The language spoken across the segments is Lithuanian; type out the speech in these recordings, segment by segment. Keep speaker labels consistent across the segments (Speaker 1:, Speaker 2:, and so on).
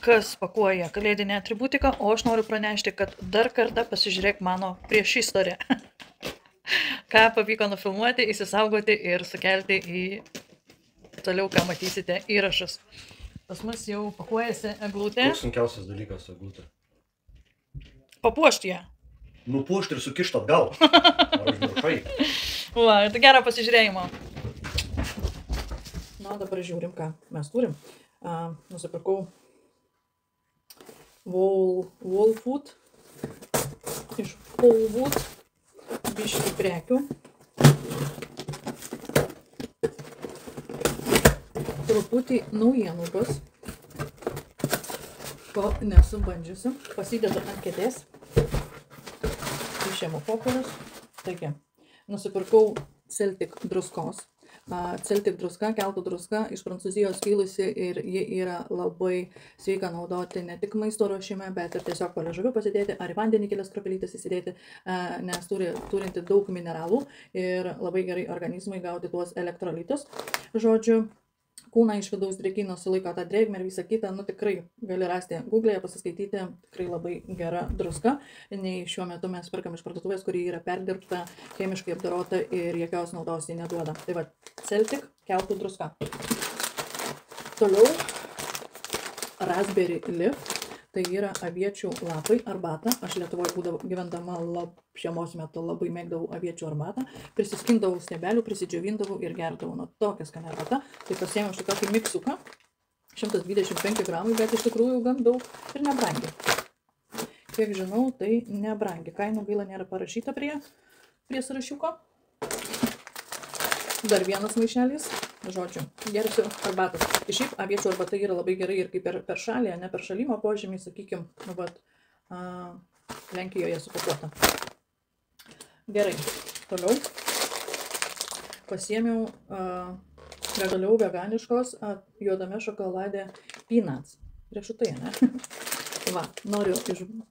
Speaker 1: kas pakuoja kalėdinę atributiką, o aš noriu pranešti, kad dar kartą pasižiūrėk mano prieš istoriją. Ką pavyko nufilmuoti, įsisaugoti ir sukelti į toliau, ką matysite, įrašus. Pas mus jau pakuojasi eglutė.
Speaker 2: Koks sunkiausias dalykas eglutė?
Speaker 1: Papuošti ją.
Speaker 2: Nupuošti ir sukišti atgal. Ar užmiršai?
Speaker 1: Va, tai gerą pasižiūrėjimą.
Speaker 3: Na, dabar žiūrim, ką mes turim. Nusipirkau Whole Food iš Whole Wood biškį prekių. Truputį naujienų bus, ko nesu bandžiusi. Pasidedu ant kėdės. Išėmu popierius. Taigi, nusipirkau Celtic druskos. Celtic druska, keltų druska, iš Prancūzijos kilusi ir ji yra labai sveika naudoti ne tik maisto ruošime, bet ir tiesiog po liežuviu pasidėti ar į vandenį kelias kruopelytes įsidėti, nes turinti daug mineralų ir labai gerai organizmui gauti tuos elektrolitus. Žodžiu, kūną iš vidaus drėkina, sulaiko tą drėgmę ir visą kitą, nu tikrai gali rasti Google'e, pasiskaityti, tikrai labai gera druska, nei šiuo metu mes perkam iš parduotuvės, kuri yra perdirbta, chemiškai apdorota ir jokios naudos jį neduoda. Tai va, Celtic keltų druska. Toliau Raspberry Leaf, tai yra aviečių lapai arbata. Aš Lietuvoje gyvendama žiemos metu labai mėgdavau aviečių arbatą. Prisiskindavau stiebelių, prisidžiovindavau ir gerdavau. Nu, tokia skani arbata. Tai pasiėmiau štai tokį miksuką. 125 gramai, bet iš tikrųjų gan daug ir nebrangi. Kiek žinau, tai nebrangi. Kainų gaila nėra parašyta prie sąrašiuko. Dar vienas maišelis. Žodžiu, gersiu arbatas. Ir šiaip aviečių arbata yra labai gerai ir kaip per šalį, ne per šalimo požymį, sakykime, nu, vat, Lenkijoje supakuota. Gerai, toliau pasiėmiau regaliau veganiškos juodame šokolade peanuts. Riešutai, ne? Va, noriu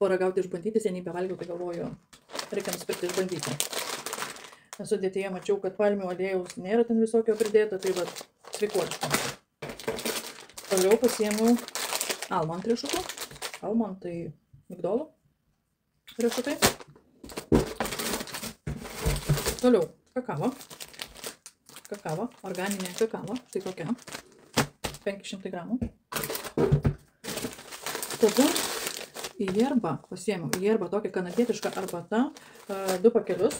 Speaker 3: paragauti išbandyti, seniai bevalgiau, tai galvoju, reikia nusipirkti išbandyti. Sudėtyje mačiau, kad palmių aliejaus nėra ten visokio pridėta, tai vat sveikuoliška. Toliau pasiėmiau almond riešutų. Almond tai migdolų riešutai. Toliau kakava. Kakava, organinė kakava, tai tokia. 500 gramų. Tada į jerbą pasiėmiau. Į jerbą tokia kanadietiška arbata, 2 pakelius.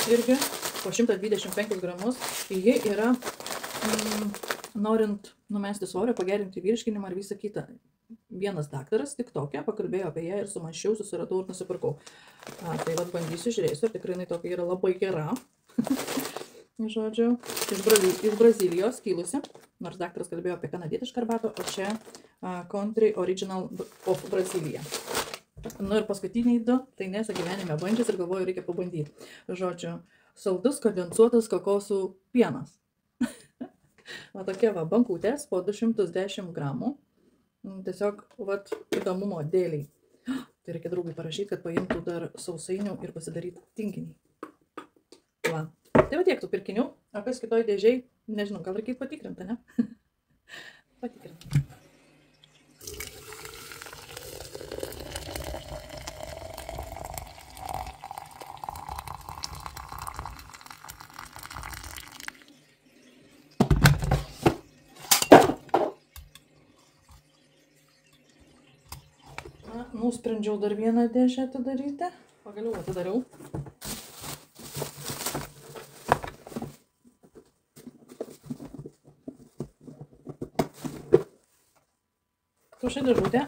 Speaker 3: Irgi po 125 gramus. Ji yra, norint numesti svorio, pagerinti virškinimą ir visą kitą. Vienas daktaras tik tokia, pakalbėjo apie ją ir sumašiau, susiradau ir nusipirkau. Tai vat bandysiu, žiūrėsiu, ir tikrai tokia yra labai gera. Žodžiu, iš Brazilijos kilusi, nors daktaras kalbėjo apie kanadietišką arbatą, o čia Country Original of Brazilija. Nu ir paskutiniai 2, tai nesu gyvenime bandžius ir galvoju, reikia pabandyti. Žodžiu, saldus kondensuotas kokosų pienas. Va tokie va, bankutės po 210 gramų. Tiesiog, vat, įdomumo dėliai. Tai reikia draugui parašyti, kad paimtų dar sausainių ir pasidaryti tinkinį. Va. Tai va tiek tų pirkinių. O kas kitoj dėžiai, nežinau, gal reikia patikrinti, ne? Patikrinti. Nusprendžiau dar vieną dėžę atidaryti. Pagaliau atidariau. Tušia dėžutė.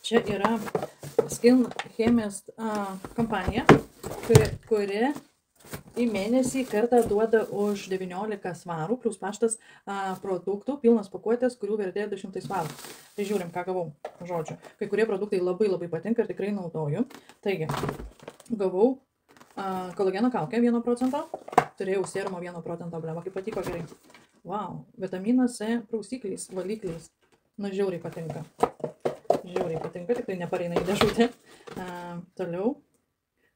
Speaker 3: Čia yra Skin Chemist kompanija, kuri į mėnesį kartą duoda už 19 svarų, plus paštas produktų, pilnas pakuotės, kurių vertė 200 svarų. Tai žiūrim, ką gavau. Žodžiu, kai kurie produktai labai patinka ir tikrai naudoju. Taigi, gavau kolageno kaukę 1%, turėjau serumo 1%, bleva, kaip patiko gerai. Wow, vitaminas C prausikliais, valikliais. Nu, žiauriai patinka. Žiauriai patinka, tikrai nepareina į dėžutę. Toliau.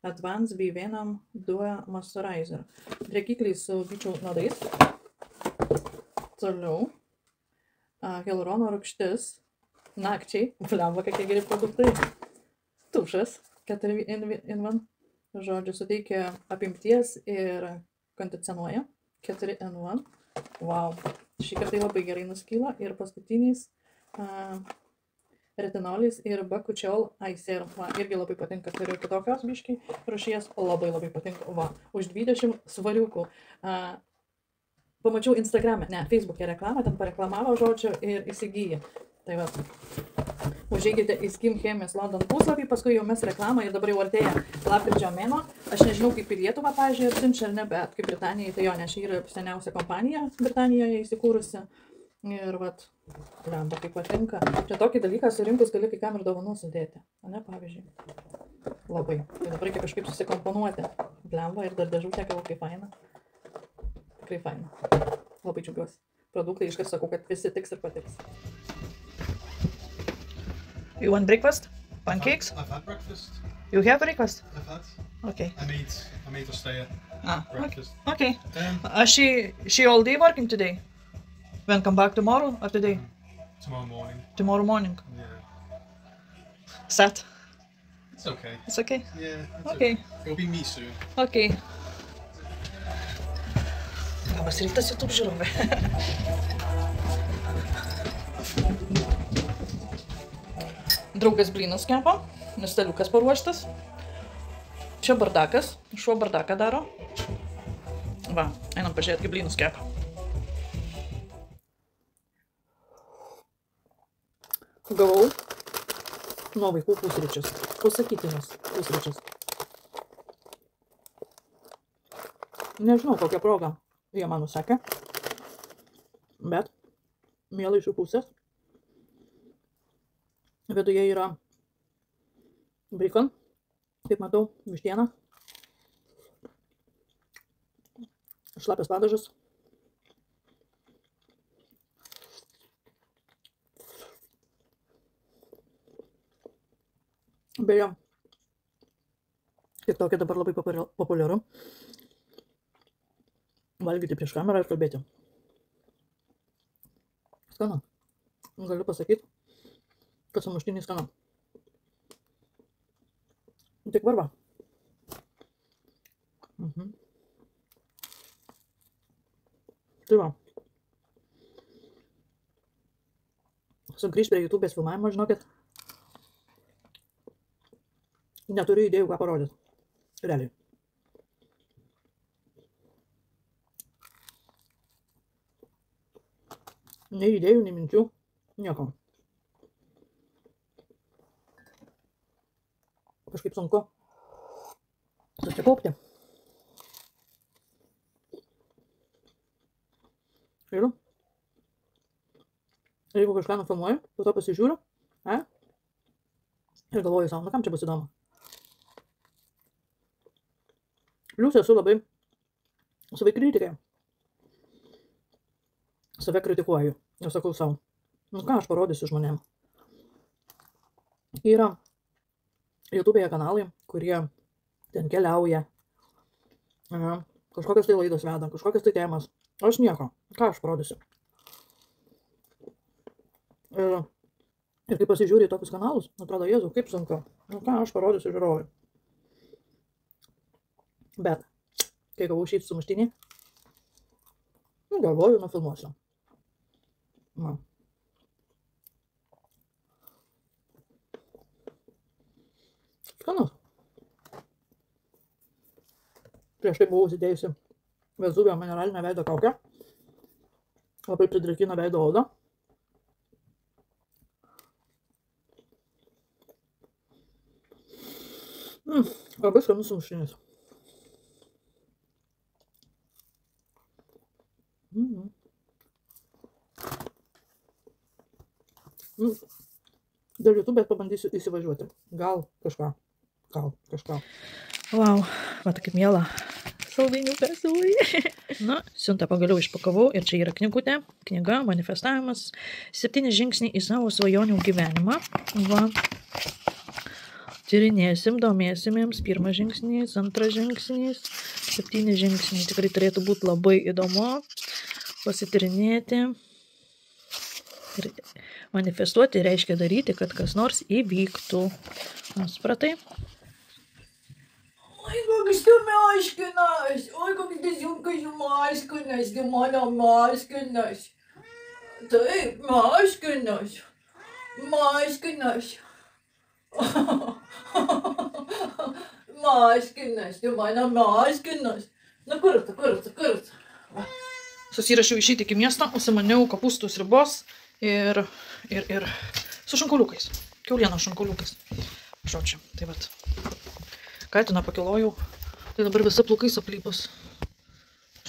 Speaker 3: Advanced bei Venom Duo Moisturizer. Drėkikliai su bičių nuodais. Toliau. Hialurono rūgštis. nakčiai. Blemba, kokie geri produktai. Tušas 4 in 1. Žodžiu, suteikia apimties ir kondicionuoja. 4 in 1. Wow. Šį kartą labai gerai nuskyla. Ir paskutinis retinolis ir bakučiol eye serum. Va, irgi labai patinka. Turiu kitokios biškai rušies. Labai patinka. Va, už 20 svariukų. Pamačiau Instagram'e, ne, Facebook'e reklamą, ten pareklamavo žodžiu ir įsigyja. Tai va, užeikite į Skim Chemijos London puslapį, paskui jau mes reklamą ir dabar jau artėja lapkričio mėnuo. Aš nežinau, kaip į Lietuvą, pavyzdžiui, atsiunčia ar ne, bet kaip Britanijai, tai jo, nes čia yra seniausia kompanija Britanijoje įsikūrusi. Ir vat, blemba, kaip patinka. Čia tokį dalyką surinkus gali kai kam ir dovanų sudėti, ne, pavyzdžiui. Labai. Tai dabar reikia kažkaip susikomponuoti. Blemba ir dar dėžutė, kaip faina. Tikrai faina. Labai džiugiuosi. Produktai iškart sakau, kad visi tiks ir patiks.
Speaker 1: You want breakfast? Pancakes?
Speaker 4: I've had breakfast.
Speaker 1: You have breakfast?
Speaker 4: I've had.
Speaker 1: Okay.
Speaker 4: I made a stay at breakfast.
Speaker 1: Okay. She all day working today? When come back tomorrow or today?
Speaker 4: Tomorrow morning.
Speaker 1: Tomorrow morning.
Speaker 4: Yeah.
Speaker 1: Sad?
Speaker 4: It's okay.
Speaker 1: It's okay?
Speaker 4: Yeah.
Speaker 1: Okay.
Speaker 4: It'll be me soon.
Speaker 1: Okay. Labas rytas, YouTube žiūrovai. Draugas blynus kepa, nes staliukas paruoštas. Čia bardakas, šuo bardaką daro. Va, einam pažiūrėti, kaip blynus kepa. Gavau nuo vaikų pusryčius, pasakytinus pusryčius. Nežinau, kokią progą jie man nusakė, bet mielai iš jų pusės. Viduje yra bacon, kaip matau, vištiena, šlapias padažas, beje, TikTok'e dabar labai populiaru valgyti prieš kamerą ir kalbėti. Skanu. Galiu pasakyti, kad sumuštiniai skanu. Tik varva. Tai va. Sugrįžt prie YouTube'ės filmavimo, žinokit. Neturiu idėjų, ką parodyti. Realiai. Nei idėjų, nei minčių, nieko. Kažkaip sunku susikaupti. Ir jeigu kažką nufilmuoju, po to pasižiūriu, ir galvoju savo, nu kam čia bus įdomu. Plius esu labai savikritikė. Save kritikuoju ir sakau savo, nu ką aš parodysiu žmonėm. Yra YouTube'e kanalai, kurie ten keliauja, kažkokias tai laidas veda, kažkokias tai temas. Aš nieko, ką aš parodysiu. Ir kai pasižiūri į tokius kanalus, atrodo, Jėzau, kaip sunku. Nu ką aš parodysiu žiūrovui. Bet, kai gavau šį sumuštinį, galvoju, nufilmuosiu. Na. Skanus. Prieš tai buvau įsidėjusi Vezuvio mineralinę veido kaukę. Labai pridrėkina veido odą. Labai skanus sumuštinis. Dėl YouTube'ės pabandysiu įsivažiuoti. Gal kažką. Vau, va kaip miela. Saldainių pesulai. Na, siuntą pagaliau išpakavau ir čia yra knygutė. Knyga, manifestavimas. 7 žingsniai į savo svajonių gyvenimą. Va. Tyrinėsim, domėsimėms. 1 žingsnis, 2 žingsnis, 7 žingsniai. Tikrai turėtų būti labai įdomu pasityrinėti. Ir Manifestuoti reiškia daryti, kad kas nors įvyktų. Supratai?
Speaker 3: Oi, koks tu meškinas. Oi, koks dėsiunkas meškinas. Tai mano meškinas. Taip, meškinas. Meškinas. Meškinas. Tai mano meškinas. Na, kur tu?
Speaker 1: Susirašiau išeiti iki miesto, užsimaniau kopūstų sriubos ir su šonkauliukais. Kiaulienos šonkauliukais. Žodžiu, tai vat. Katiną pakilojau, tai dabar visa plukais aplypus.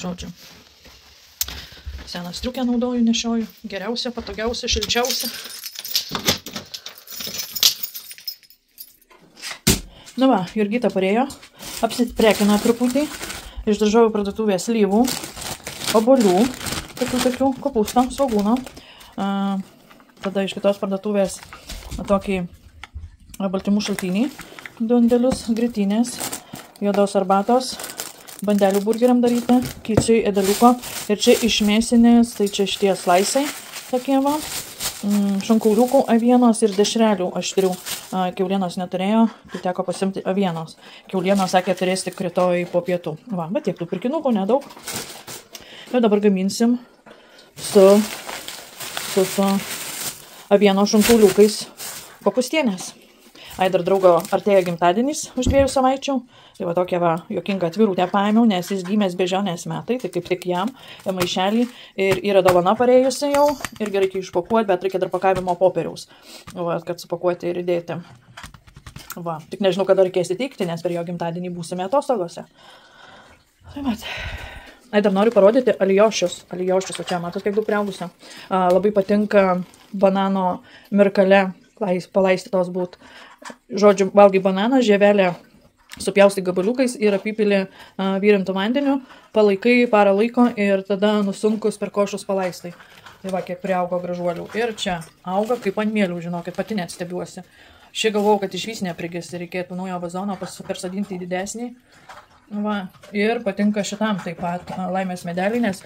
Speaker 1: Žodžiu. Seną striukę naudoju, nešioju. Geriausia, patogiausia, šilčiausia. Nu va, Jurgita parėjo, apsiprekino truputį. Iš daržovių parduotuvės slyvų, obuolių, tokių kopūstų, svogūno. Tada iš kitos parduotuvės tokį baltymų šaltinį, 2 indelius, gritinės, juodos arbatos, bandelių burgeriam daryti, kyčiai edeliuko. Ir čia iš mėsinės, tai čia šitie slaisai, tokie va, šonkauliukų avienos ir dešrelių aštrių. Kiaulienos neturėjo, tai teko pasimti avienos. Kiaulienos, sakė, turės tik rytoj po pietų. Va, bet tiek tų pirkinukų nedaug. Ir dabar gaminsim su avienos šonkauliukais kopūstienės. Dar draugo artėja gimtadienis už 2 savaičių. Tai va tokia va juokinga atvirutę paėmiau, nes jis gimęs bežionės metai, tai kaip tik jam maišelį. Ir yra dovana parėjusi jau, irgi reikia išpakuoti, bet reikia dar pakavimo popieriaus, va, kad supakuoti ir įdėti. Va, tik nežinau, kada reikės įteikti, nes per jo gimtadienį būsime atostogose. Tai mat. Dar noriu parodyti alijošius, o čia matot, kiek daug priaugusio. Labai patinka banano mirkale palaistytos būt. Žodžiu, valgai bananą, žievelę supjaustai gabaliukais ir apipili vyrintų vandeniu, palaikai parą laiko ir tada nusunkus per košus palaistai. Tai va, kiek priaugo gražuolių. Ir čia auga kaip ant mėlių, žinokit, pati net stebiuosi. Šį galvojau, kad iš vis neprigis, reikėtų naujo vazono persadinti į didesnį. Va, ir patinka šitam taip pat laimės medelį, nes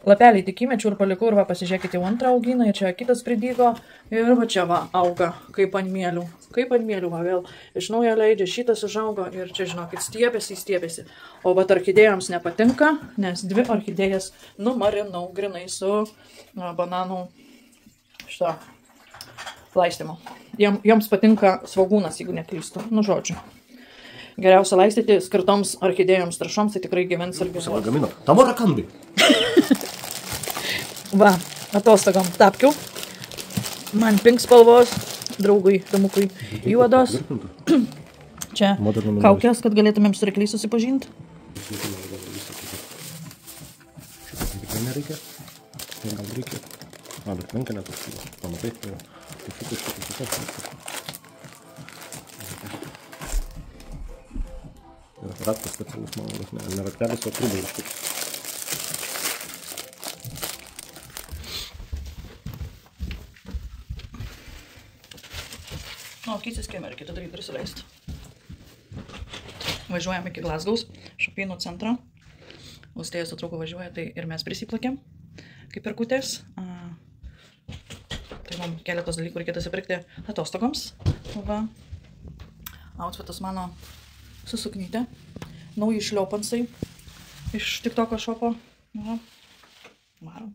Speaker 1: lapelį tik įmečiau ir palikau ir va, pasižiūrėkite, jau antrą augina ir čia kitas pridygo ir va čia va auga kaip ant mėlių. Kaip ant mėlių, va vėl iš naujo leidžia, šitas užaugo ir čia, žinokit, stiebėsi. O va orchidėjams nepatinka, nes 2 orchidėjas numarinau grinai su bananų šito laistymu. Joms patinka svogūnas, jeigu neklystu, nu žodžiu. Geriausia laistyti skirtoms orchidėjoms trašoms, tai tikrai gyvens ir gyvens.
Speaker 2: Gamino. Tamara kambi.
Speaker 1: Va, atostogom tapkiau. Man pink spalvos, draugui, damukui juodos. Čia kaukės, kad galėtumėm su rekliais susipažinti.
Speaker 2: Tikrai nereikia. Gal reikia. Bet ranka netoks. Pamatai. Ratkas specialus, man ne ratkelis, o trūbai kažkaip.
Speaker 1: Kysis kieme reikėtų daryti prisileisti. Važiuojam iki Glasgow, Šopynų centro. Austėjas su draugu važiuoja, tai ir mes prisiplakėm, kaip ir kutės. Tai mums keletos dalykų reikėtų įsipirkti atostogoms. Va. Outfitas mano su suknyte. Nauji šliopansai iš TikToko šopo. Va. Varom.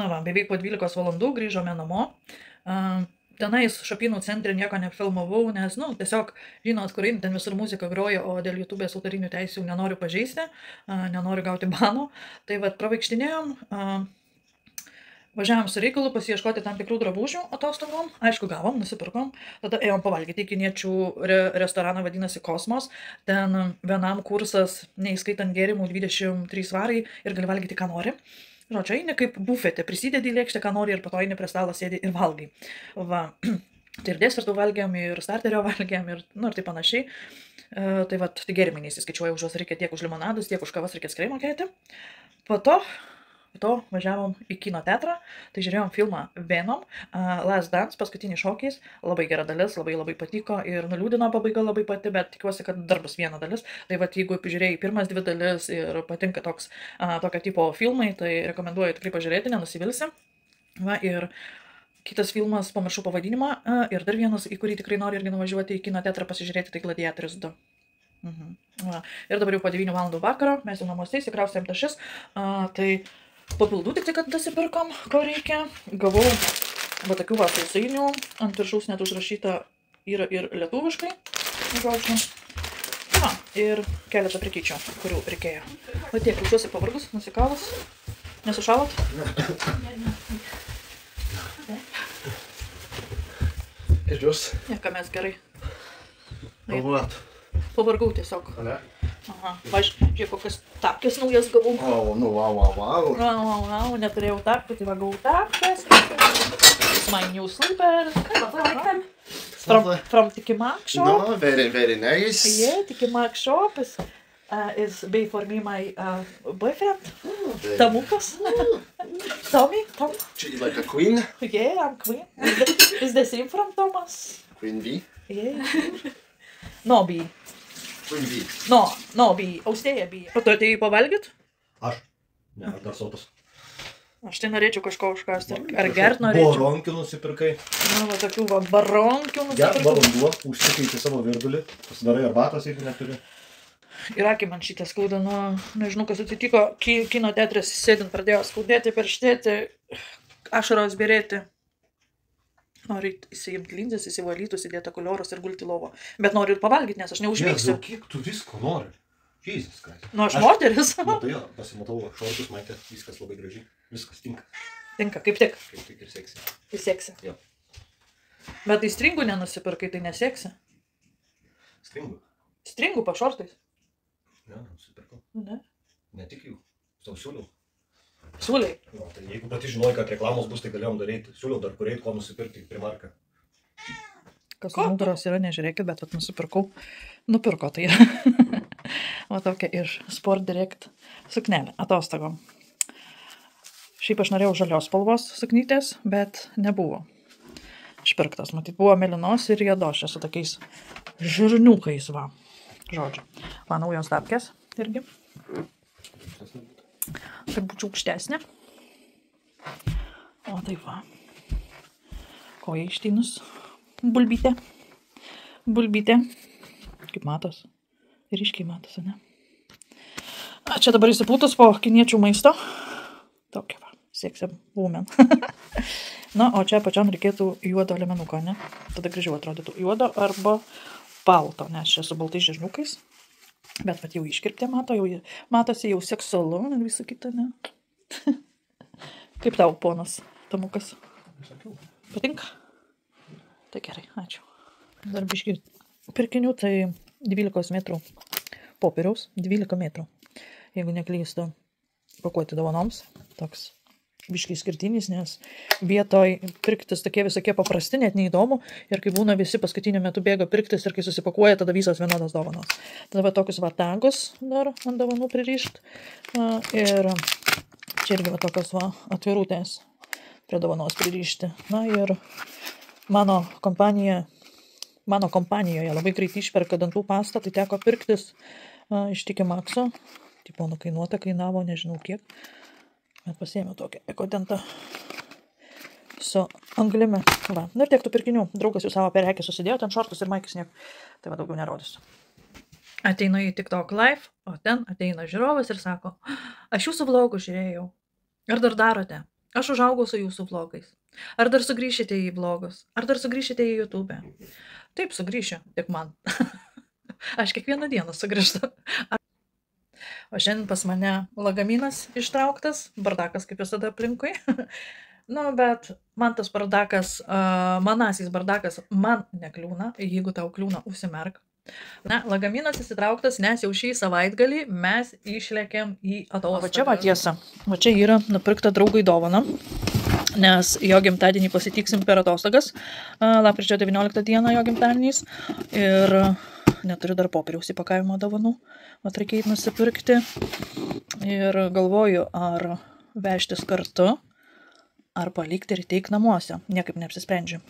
Speaker 1: Na va, beveik po 12 valandų grįžome namo. Tenais Šapynų centre nieko nefilmavau, nes, tiesiog, žinot, kur ten visur muzika groja, o dėl YouTube'ės autorinių teisių nenoriu pažeisti, nenoriu gauti bano. Tai va, pravaikštinėjom, važiavom su reikalu pasiieškoti tam tikrų drabužių atostogom, aišku, gavom, nusipirkom, tada ėjom pavalgyti į kiniečių restoraną, vadinasi Kosmos, ten vienam kursas, neįskaitant gėrimų, 23 svarai ir gali valgyti, ką nori. Žodžiu, eini kaip bufete, prisidedi į lėkštę, ką nori ir po to eini prie stalo sėdi ir valgai. Va, tai ir desertų valgiam, ir starterio valgiam, ir tai panašiai. Tai va, tai gėrimai neįsiskaičiuoja, už juos reikia tiek už limonadus, tiek už kavas reikia atskirai mokėti. Po to važiavom į kino teatrą, tai žiūrėjom filmą Venom, Last Dance, paskutinis šokis, labai gera dalis, labai patiko ir nuliūdino pabaiga labai pati, bet tikiuosi, kad dar bus viena dalis. Tai va, jeigu žiūrėjai pirmas 2 dalis ir patinka tokio tipo filmai, tai rekomenduoju tikrai pažiūrėti, nenusivilsi. Va, ir kitas filmas, pamiršau pavadinimą, ir dar vienas, į kurį tikrai noriu irgi nuvažiuoti į kino teatrą pasižiūrėti, tai Gladiatorius 2. Va. Ir dabar jau po 9 valandų vakaro, mes jau namuose įsikraustėm tašis, tai papildų tik tai, kad dasipirkom, ko reikia. Gavau va tokių va sausainių, ant viršaus net užrašyta yra ir lietuviškai. Žodžiu. Va, ir keletą prekyčių, kurių reikėjo. Va tiek, jaučiuosi pavargus, nusikalus. Nesušalot?
Speaker 2: Ir jūs?
Speaker 1: Ką mes gerai.
Speaker 2: Pavargot.
Speaker 1: Pavargau tiesiog.
Speaker 2: Ne?
Speaker 1: Aha, žiūrėk, kokias tapkės naujas gavau.
Speaker 2: Wow.
Speaker 1: Neturėjau tapkų, tai va gavau tapkės. It's my new slipper. From Tiki Mark shop.
Speaker 2: No, very nice.
Speaker 1: Yeah, Tiki Mark shop is made for me my boyfriend. Tamukas. Tommy, Tom.
Speaker 2: You like a queen?
Speaker 1: Yeah, I'm queen. Is the same from Thomas?
Speaker 2: Queen bee?
Speaker 1: Yeah. No bee.
Speaker 2: Queen bee.
Speaker 1: No bee. Austėja bee. O tu atėjai pavalgyt?
Speaker 2: Aš? Ne, aš dar sotus.
Speaker 1: Aš tai norėčiau kažko užkasti. Ar gert norėčiau?
Speaker 2: Baronkių nusipirkai.
Speaker 1: Va, tokių va baronkių
Speaker 2: Gert
Speaker 1: nusipirkau.
Speaker 2: valanduo, užsikeiti savo virdulį, pasidarai arbatos, jeigu neturi.
Speaker 1: Ir akį man šitą skauda, nežinau, kas atsitiko. Kino teatras sėdint pradėjo skaudėti, perštėti, ašaros bėrėti. Noriu įsijimti linzės, įsivalyti, įsidėti okuliarus ir gulti lovo. Bet noriu ir pavalgyti, nes aš neužmigsiu.
Speaker 2: Kiek tu visko nori? Jesus Christ.
Speaker 1: Aš moteris.
Speaker 2: Tai jo, pasimatau šortus, matė, viskas labai gražiai. Viskas tinka.
Speaker 1: Tinka, kaip tik.
Speaker 2: Kaip tik ir seksi.
Speaker 1: Ir seksi.
Speaker 2: Jo.
Speaker 1: Bet tai stringų nenusipirkai, tai neseksi.
Speaker 2: Stringų?
Speaker 1: Stringų pa šortais.
Speaker 2: Ne, nusipirkau.
Speaker 1: Ne.
Speaker 2: Ne tik jų. Sau siūliau.
Speaker 1: Siūliai.
Speaker 2: No, tai jeigu pati žinojai, kad reklamos bus, tai galėjom daryti. Siūliau dar kur eit, ko nusipirkti Primarką.
Speaker 1: Kas nudaros yra, nežiūrėkit, bet nusipirkau. Nupirko tai. Va tokia iš Sport Direct suknelė atostogom. Šiaip aš norėjau žalios spalvos suknytės, bet nebuvo išpirktas. Matyt, buvo mėlynos ir juodos su tokiais žirniukais, va. Žodžiu. Va, naujos tapkės irgi. Kad būčiau aukštesnė. O taip va. Koja ištynus. Bulbytė. Kaip matos. Ryškiai matos, ne? Čia dabar įsipūtus po kiniečių maisto. Tokia va. Sexy woman. Na, o čia pačiam reikėtų juodo liemenuko, ne? Tada gražiau atrodytų juodo arba balto, nes čia su baltais žirniukais. Bet vat jau iškirptė matosi jau seksualu ir visą kitą, ne? Kaip tau, ponas Tamukas? Patinka? Tai gerai, ačiū. Dar biškį pirkinių, tai 12 metrų popieriaus, 12 metrų. Jeigu neklystu, pakuoti dovanoms, toks biškį skirtinis, nes vietoj pirktis tokie visokie paprasti, net neįdomu, ir kai būna visi paskutiniu metu bėga pirktis ir kai susipakuoja, tada visos vienodos dovanos. Tada va tokius va tagus dar ant dovanų pririšt, ir čia irgi va tokios va atvirutės prie dovanos pririšti. Na ir mano kompanijoje labai greit išperka dantų pastą, tai teko pirktis iš Tiki Makso, tipo nukainuota, kainavo nežinau kiek. Bet pasiėmiau tokią ekodentą su anglimi. Va. Ir tiek tų pirkinių. Draugas jau savo perekį susidėjo, ten šortus ir maikis nieko. Tai va daugiau nerodysiu. Ateinu į TikTok live, o ten ateina žiūrovas ir sako, aš jūsų vlogų žiūrėjau. Ir dar darote. Aš užaugau su jūsų vlogais. Ar dar sugrįšite į vlogus? Ar dar sugrįšite į YouTube? Taip, sugrįšiu, tik man. Aš kiekvieną dieną sugrįžtu. O šiandien pas mane lagaminas ištrauktas, bardakas kaip visada aplinkui. Nu, bet man tas bardakas, manasis bardakas man nekliūna, jeigu tau kliūna, užsimerk. Na, lagaminas įsitrauktas, nes jau šį savaitgalį mes išlėkėm į atostogas. Va čia va tiesa, va čia yra nupirkta draugui dovana, nes jo gimtadienį pasitiksim per atostogas, lapkričio 19 dieną jo gimtadienys ir neturiu dar popieriaus įpakavimo dovanų, vat reikia nusipirkti ir galvoju, ar vežtis kartu, ar palikti ir teik namuose, niekaip neapsisprendžiu.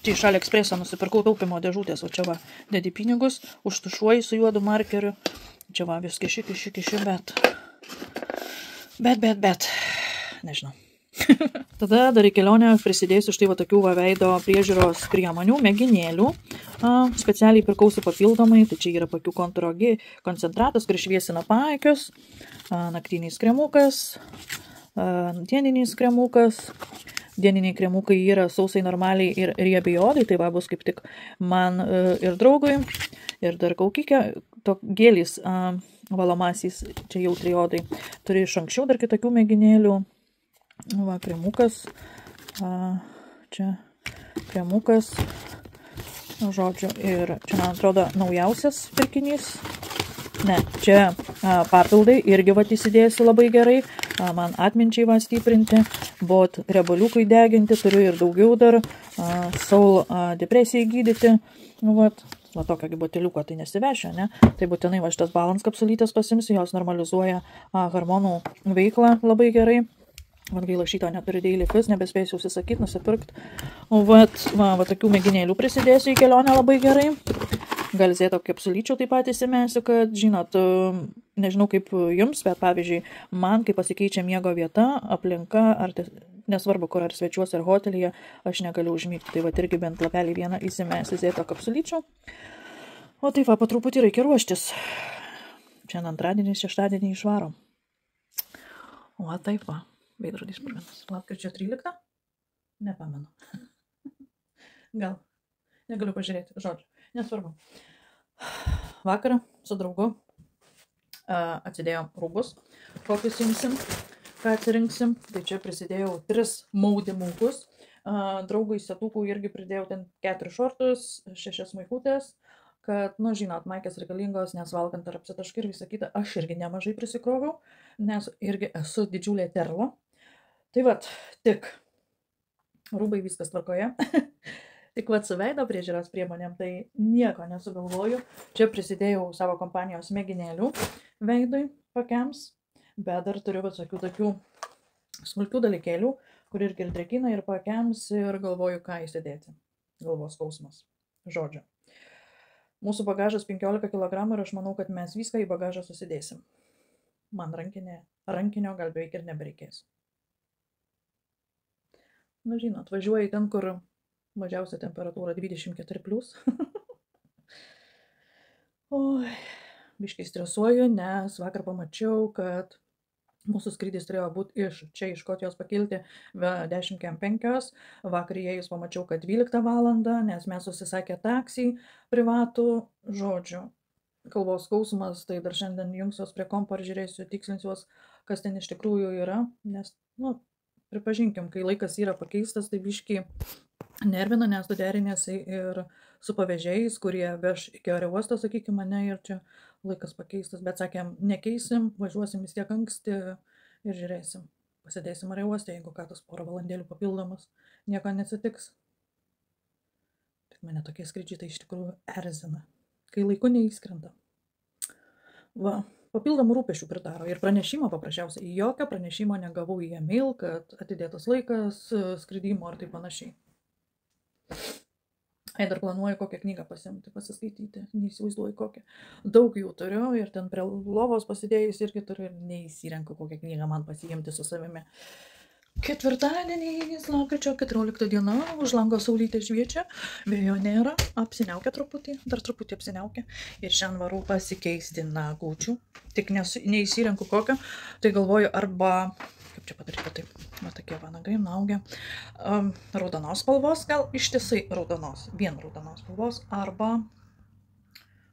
Speaker 1: Čia iš AliExpreso nusipirkau taupimo dėžutės, o čia va dedi pinigus, užtušuoji su juodu markeriu, čia va vis kiši, bet, nežinau. Tada dar į kelionę prisidėsiu štai va tokių va veido priežiūros priemonių, mėginėlių, specialiai pirkausi papildomai, tai čia yra pakių kontūro koncentratas, kuris šviesina paakius, naktinis kremukas, dieninis kremukas. Dieniniai kremukai yra sausai normaliai ir riebiai odai, tai va bus kaip tik man ir draugui, ir dar kaukikė, gėlis valomasis, čia jautri odai. Turiu iš anksčiau dar kitokių mėginėlių, va kremukas, čia kremukas, žodžiu, ir čia man atrodo naujausias pirkinys. Ne, čia papildai irgi va įsidėsiu labai gerai, man atminčiai va stiprinti, bot riebaliukui deginti, turiu ir daugiau dar, saul depresijai gydyti, va tokio boteliuko tai nesivešia, ne? Tai būtinai va šitas balans kapsulytės pasimsiu, jos normalizuoja hormonų veiklą labai gerai. Vat gaila šito neturi Daily Fizz, nebespėsiu užsisakyti, nusipirkti. Va tokių mėginėlių prisidėsiu į kelionę labai gerai. Galzėto kapsulyčių taip pat įsimesiu, kad, žinot, nežinau kaip jums, bet pavyzdžiui, man, kai pasikeičia miego vieta, aplinka, ar nesvarbu, kur ar svečiuos, ar hotelyje, aš negaliu užmygti. Tai va irgi bent lapelį vieną įsimesiu zėto kapsulyčių. O taip va, po truputį reikia ruoštis. Šiandien antradienį, šeštadienį išvarom. O taip va, veidrodis purvinas. Lapkričio 13? Nepamenu. Gal. Negaliu pažiūrėti, žodžiu. Nesvarbu. Vakarą su draugu atsidėjom rūbus, kokius imsim, ką atsirinksim. Tai čia prisidėjau 3 maudymukus. Draugui setukų irgi pridėjau ten 4 šortus, 6 maikutės, kad, nu, žinot, maikės reikalingos, nes valgant ar apsitaškai ir visą kitą, aš irgi nemažai prisikroviau, nes irgi esu didžiulė terlo. Tai vat, tik rūbai viskas tvarkoje. Tik vat su veido priežiūros priemonėm, tai nieko nesugalvoju. Čia prisidėjau savo kompanijos mėginėlių veidui pakiams, bet dar turiu visokių tokių smulkių dalykėlių, kur irgi ir drekina, ir pakiams, ir galvoju, ką įsidėti. Galvos skausmas. Žodžiu. Mūsų bagažas 15 kg ir aš manau, kad mes viską į bagažą susidėsim. Man rankinio gal beveik ir nebereikės. Na, žinot, važiuoju ten, kur mažiausia temperatūra 24+. Oi, biškai stresuoju, nes vakar pamačiau, kad mūsų skrydis turėjo būti iš Škotijos pakilti 10:05. Vakar įėjus pamačiau, kad 12 valandą, nes mes susisakė taksį privatų, žodžiu. Galvos skausmas, tai dar šiandien jungsiuos prie kompo ir žiūrėsiu, tikslinsiuos, kas ten iš tikrųjų yra, nes, nu, pripažinkim, kai laikas yra pakeistas, tai biškai nervina, nes tu derinėsi ir su pavežėjais, kurie veš iki oro uosto, sakykime, mane ir čia laikas pakeistas, bet sakėm, nekeisim, važiuosim vis tiek anksti ir žiūrėsim. Pasidėsim oro uoste, jeigu ką tas porą valandėlių papildomas, nieko neatsitiks. Tik mane tokie skrydžiai tai iš tikrųjų erzina, kai laiku neįskrenda. Va, papildomų rūpesčių pridaro ir pranešimo paprasčiausiai. Jokio pranešimo negavau į e-mail, kad atidėtas laikas skridimo ar tai panašiai. Dar planuoju kokią knygą pasiimti, pasiskaityti, neįsivaizduoju kokią. Daug jų turiu ir ten prie lovos pasidėjus irgi turiu ir neįsirenku kokią knygą man pasiimti su savimi. Ketvirtadienį, lapkričio 14 diena, už lango saulytė šviečia, vėjo nėra, apsiniaukia truputį, dar truputį apsiniaukia. Ir šiandien varau pasikeisti nagučių, tik neįsirenku kokio, tai galvoju arba čia padaryta taip. Va tokie vanagai, naugė. Raudonos spalvos, gal ištisai raudonos, vien raudonos spalvos, arba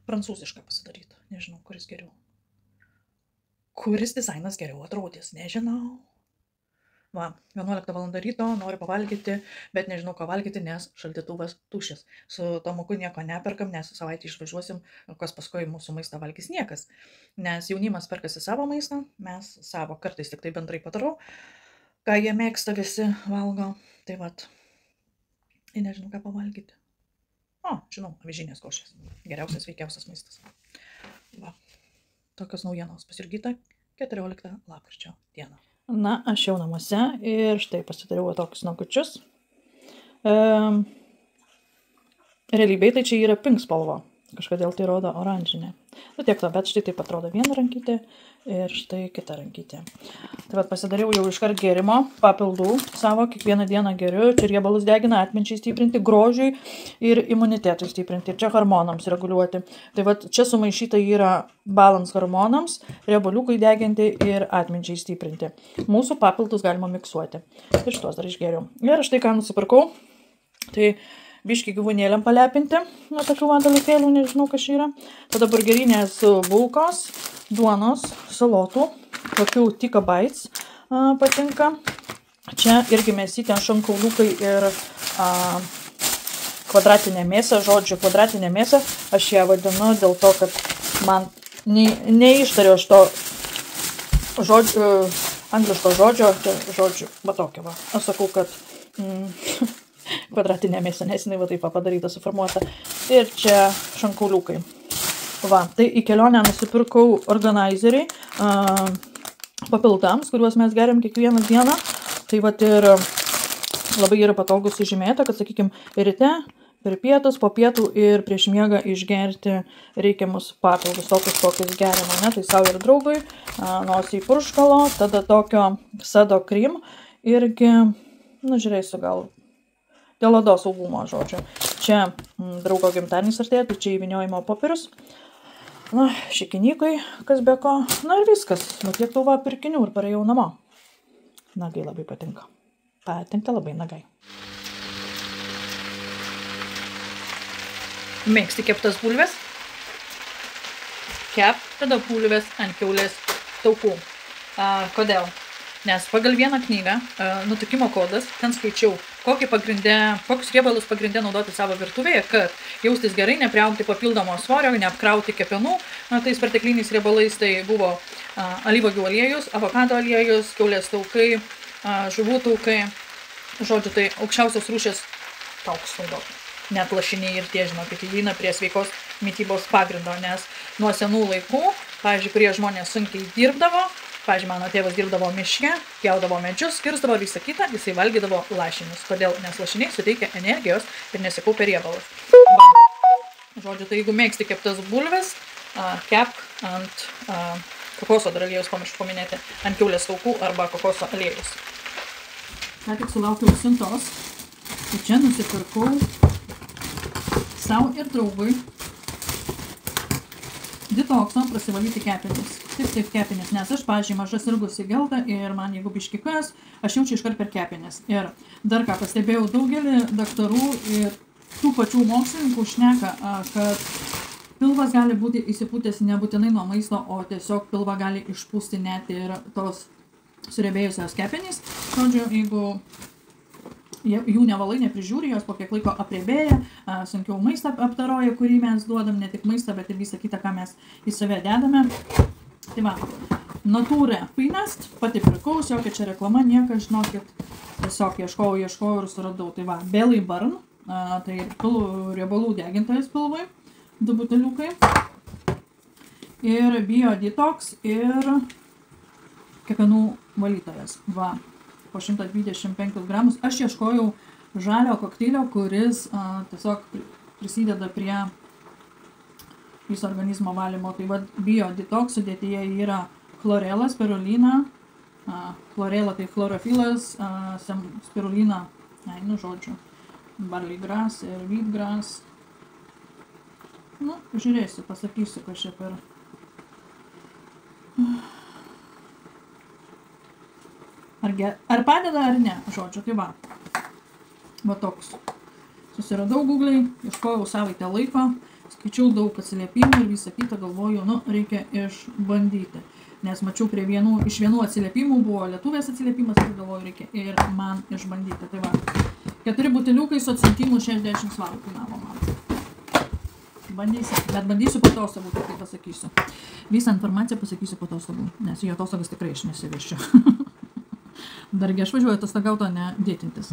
Speaker 1: prancūzišką pasidaryta. Nežinau, kuris geriau. Kuris dizainas geriau atrodys, nežinau. Va, 11 val. Ryto, noriu pavalgyti, bet nežinau, ką valgyti, nes šaldytuvas tuščias. Su Tomuku nieko neperkam, nes savaitę išvažiuosim, kas paskui mūsų maistą valgys niekas. Nes jaunimas perkasi savo maistą, mes savo, kartais tik tai bendrai padarau, ką jie mėgsta, visi valgo. Tai vat, ir nežinau, ką pavalgyti. O, žinau, avižinės košės. Geriausias, veikiausias maistas. Va, tokios naujienos pasirgyta 14 lapkričio dieną. Na, aš jau namuose ir štai pasidariau tokius nagučius. Realybėj tai čia yra pink spalva. Kažkodėl tai rodo oranžinė. Nu tiek to, bet štai taip atrodo viena rankytė ir štai kita rankytė. Tai vat pasidariau jau iškart gėrimo, papildų savo, kiekvieną dieną geriu. Čia riebalus degina, atminčiai stiprinti, grožiui ir imunitetui stiprinti. Ir čia hormonams reguliuoti. Tai vat čia sumaišyta yra balans hormonams, riebaliukai deginti ir atminčiai stiprinti. Mūsų papildus galima miksuoti. Ir šitos dar išgeriu. Ir štai ką nusipirkau. Tai biškį gyvūnėliam palepinti, nuo tokių vandalukėlių, nežinau, kas yra. Tada burgerinės bulkos, duonos, salotų, tokių tika bites patinka. Čia irgi mėsytė šankauliukai ir kvadratinė mėsa, žodžiu, kvadratinė mėsa. Aš ją vadinu dėl to, kad man neištariu aš to žodžio, angliško žodžio, va tokio va. Aš sakau, kad kvadratinė mėsa, nes jinai va taip padaryta, suformuota. Ir čia šankauliukai. Va, tai į kelionę nusipirkau organizerį papildams, kuriuos mes geriam kiekvieną dieną. Tai va ir labai yra patogu sužymėta, kad, sakykime, ryte, per pietus, po pietų ir prieš miegą išgerti reikiamus papildus, tokius geriam, ne? Tai savo ir draugui, nosį purškalo, tada tokio sado krim irgi, nu žiūrėsiu gal, dėl odos saugumo, žodžiu. Čia draugo gimtadienis artėja, tai čia įvyniojimo popierius. Na, šikinikai, kas be ko. Na ir viskas. Nutiektų va pirkinių ir parėjau namo. Nagai labai patinka. Patinka labai nagai. Mėgsti keptas bulves? Kep tada bulves ant kiaulės taukų. Kodėl? Nes pagal vieną knygą, nutukimo kodas, ten skaičiau, kokius riebalus pagrindė naudoti savo virtuvėje, kad jaustis gerai, nepriaugti papildomo svorio, neapkrauti kepenų. Tais pertekliniais riebalais tai buvo alyvuogių aliejus, avokado aliejus, kiaulės taukai, žuvų taukai. Žodžiu, tai aukščiausios rūšės taukus naudoti. Net lašiniai ir tie, žinokit, įeina prie sveikos mitybos pagrindo, nes nuo senų laikų, pavyzdžiui, kurie žmonės sunkiai dirbdavo, pavyzdžiui, mano tėvas dirbdavo miške, pjaudavo medžius, kirzdavo visą kitą, jisai valgydavo lašinius. Kodėl? Nes lašiniai suteikia energijos ir nesikaupia riebalus. Žodžiu, tai jeigu mėgsti keptas bulves, kepk ant kokoso dar aliejus, pamiršau paminėti, ant kiaulės taukų arba kokoso aliejus. Ką tik sulaukiau siuntos, tai čia nusipirkau savo ir draugui detokso prasivalyti kepenis. Taip kepenis, nes aš, pavyzdžiui, maža sirgusi gelta ir man jeigu biškikas, aš jaučiu iškart per kepenis. Ir dar ką pastebėjau, daugelį daktarų ir tų pačių mokslininkų šneka, kad pilvas gali būti įsipūtęs nebūtinai nuo maisto, o tiesiog pilvą gali išpūsti net ir tos suriebėjusios kepenys. Žodžiu, jeigu jų nevalai, neprižiūri, jos po kiek laiko apriebėja, sunkiau maistą aptaroja, kurį mes duodam, ne tik maistą, bet ir visą kitą, ką mes į save dedame. Tai va, Nature Finest, pati pirkaus, jokia čia reklama, niekas, žinokit, tiesiog ieškojau ir suradau. Tai va, Belly Burn, tai riebalų degintojas pilvui, 2 buteliukai. Ir Bio Detox ir kepenų valytojas. Va, po 125 gramus. Aš ieškojau žalio kokteilio, kuris tiesiog prisideda prie viso organizmo valymo. Tai va, Bio Detox sudėtyje yra chlorela, spirulina, chlorela tai chlorofilas, spirulina, nu žodžiu, barley grass ir wheatgrass. Nu, žiūrėsiu, pasakysiu, kas čia per...
Speaker 3: ar padeda ar ne, žodžiu, tai va. Va toks. Susiradau Google'ai, ieškojau savaitę laiko, skaičiau daug atsiliepimų ir visą kitą, galvoju, nu, reikia išbandyti. Nes mačiau iš vienų atsiliepimų buvo lietuvės atsiliepimas, ir galvoju, reikia ir man išbandyti. Tai va, 4 buteliukai su atsiuntimu 60 svarų kainavo man. Bandysiu, bet bandysiu po atostogų, tai pasakysiu. Visą informaciją pasakysiu po atostogų, nes į atostogas tikrai aš nesivešiu. Dargi aš važiuoju atostogauti, o ne dėtintis.